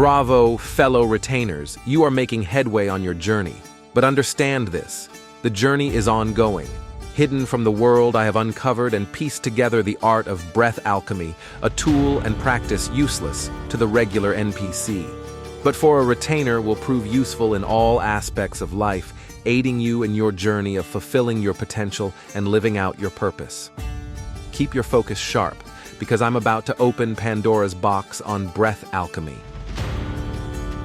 Bravo, fellow retainers, you are making headway on your journey. But understand this, the journey is ongoing. Hidden from the world, I have uncovered and pieced together the art of breath alchemy, a tool and practice useless to the regular NPC. But for a retainer will prove useful in all aspects of life, aiding you in your journey of fulfilling your potential and living out your purpose. Keep your focus sharp, because I'm about to open Pandora's box on breath alchemy.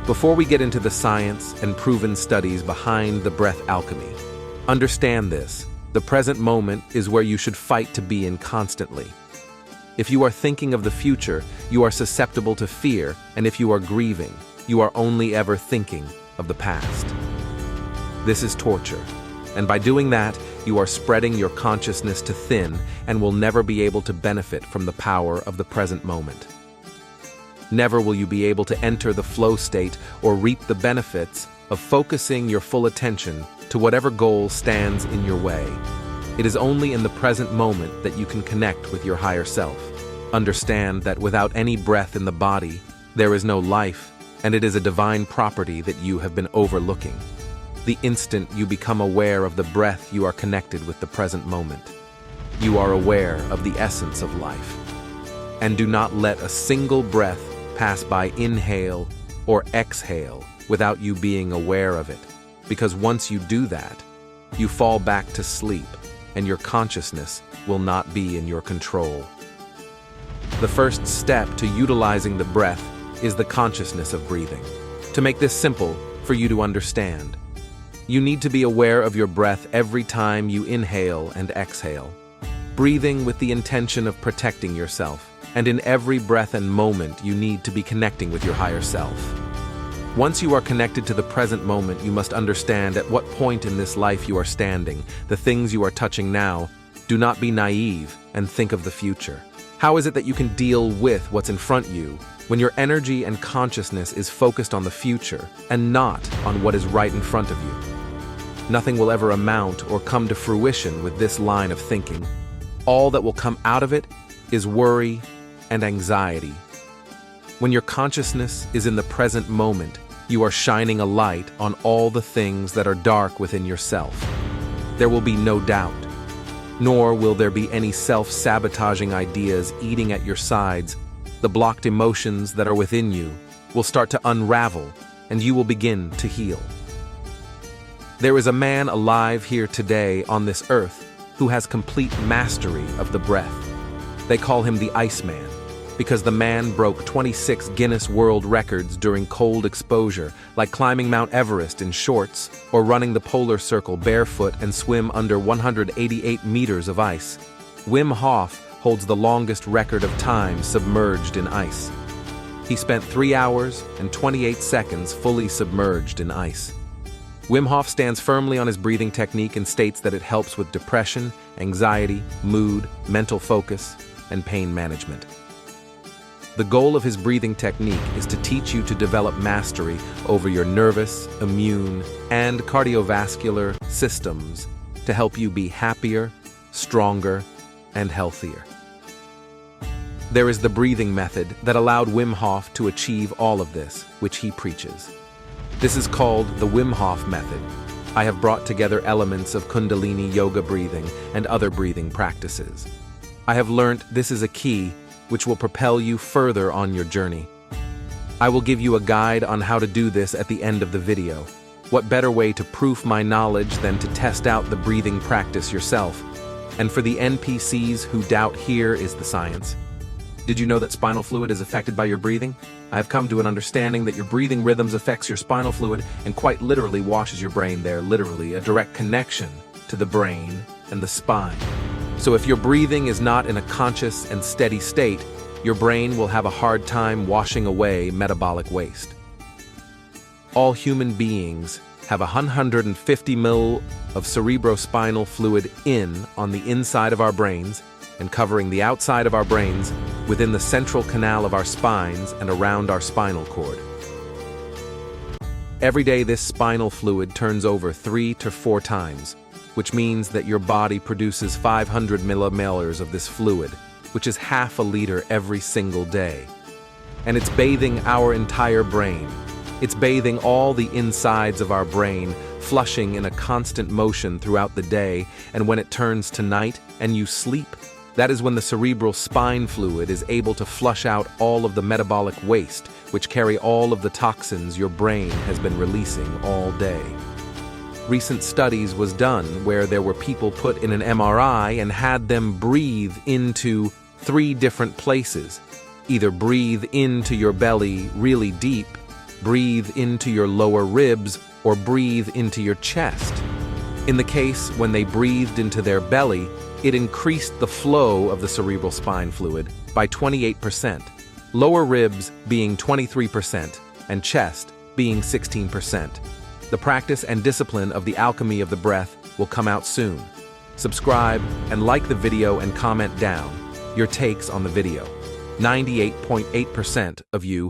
Before we get into the science and proven studies behind the breath alchemy, understand this. The present moment is where you should fight to be in constantly. If you are thinking of the future, you are susceptible to fear, and if you are grieving, you are only ever thinking of the past. This is torture, and by doing that, you are spreading your consciousness to thin and will never be able to benefit from the power of the present moment. Never will you be able to enter the flow state or reap the benefits of focusing your full attention to whatever goal stands in your way. It is only in the present moment that you can connect with your higher self. Understand that without any breath in the body, there is no life, and it is a divine property that you have been overlooking. The instant you become aware of the breath, you are connected with the present moment. You are aware of the essence of life. And do not let a single breath pass by inhale or exhale without you being aware of it. Because once you do that, you fall back to sleep, and your consciousness will not be in your control. The first step to utilizing the breath is the consciousness of breathing. To make this simple for you to understand, you need to be aware of your breath every time you inhale and exhale, breathing with the intention of protecting yourself, and in every breath and moment you need to be connecting with your higher self. Once you are connected to the present moment, you must understand at what point in this life you are standing, the things you are touching now. Do not be naive and think of the future. How is it that you can deal with what's in front of you when your energy and consciousness is focused on the future and not on what is right in front of you? Nothing will ever amount or come to fruition with this line of thinking. All that will come out of it is worry and anxiety. When your consciousness is in the present moment, you are shining a light on all the things that are dark within yourself. There will be no doubt, nor will there be any self-sabotaging ideas eating at your sides. The blocked emotions that are within you will start to unravel, and you will begin to heal. There is a man alive here today on this earth who has complete mastery of the breath. They call him the Iceman, because the man broke 26 Guinness World Records during cold exposure, like climbing Mount Everest in shorts or running the polar circle barefoot and swim under 188 meters of ice. Wim Hof holds the longest record of time submerged in ice. He spent 3 hours and 28 seconds fully submerged in ice. Wim Hof stands firmly on his breathing technique and states that it helps with depression, anxiety, mood, mental focus, and pain management. The goal of his breathing technique is to teach you to develop mastery over your nervous, immune, and cardiovascular systems to help you be happier, stronger, and healthier. There is the breathing method that allowed Wim Hof to achieve all of this, which he preaches. This is called the Wim Hof method. I have brought together elements of Kundalini yoga breathing and other breathing practices. I have learned this is a key which will propel you further on your journey. I will give you a guide on how to do this at the end of the video. What better way to proof my knowledge than to test out the breathing practice yourself? And for the NPCs who doubt, here is the science. Did you know that spinal fluid is affected by your breathing? I have come to an understanding that your breathing rhythms affects your spinal fluid and quite literally washes your brain there, literally a direct connection to the brain and the spine. So if your breathing is not in a conscious and steady state, your brain will have a hard time washing away metabolic waste. All human beings have 150 ml of cerebrospinal fluid on the inside of our brains and covering the outside of our brains within the central canal of our spines and around our spinal cord. Every day this spinal fluid turns over 3 to 4 times, which means that your body produces 500 millimolars of this fluid, which is half a liter every single day. and it's bathing our entire brain. It's bathing all the insides of our brain, flushing in a constant motion throughout the day, and when it turns to night and you sleep, that is when the cerebral spine fluid is able to flush out all of the metabolic waste, which carry all of the toxins your brain has been releasing all day. Recent studies was done where there were people put in an MRI and had them breathe into 3 different places. Either breathe into your belly really deep, breathe into your lower ribs, or breathe into your chest. In the case when they breathed into their belly, it increased the flow of the cerebral spine fluid by 28%, lower ribs being 23%, and chest being 16%. The practice and discipline of the alchemy of the breath will come out soon. Subscribe and like the video and comment down your takes on the video. 98.8% of you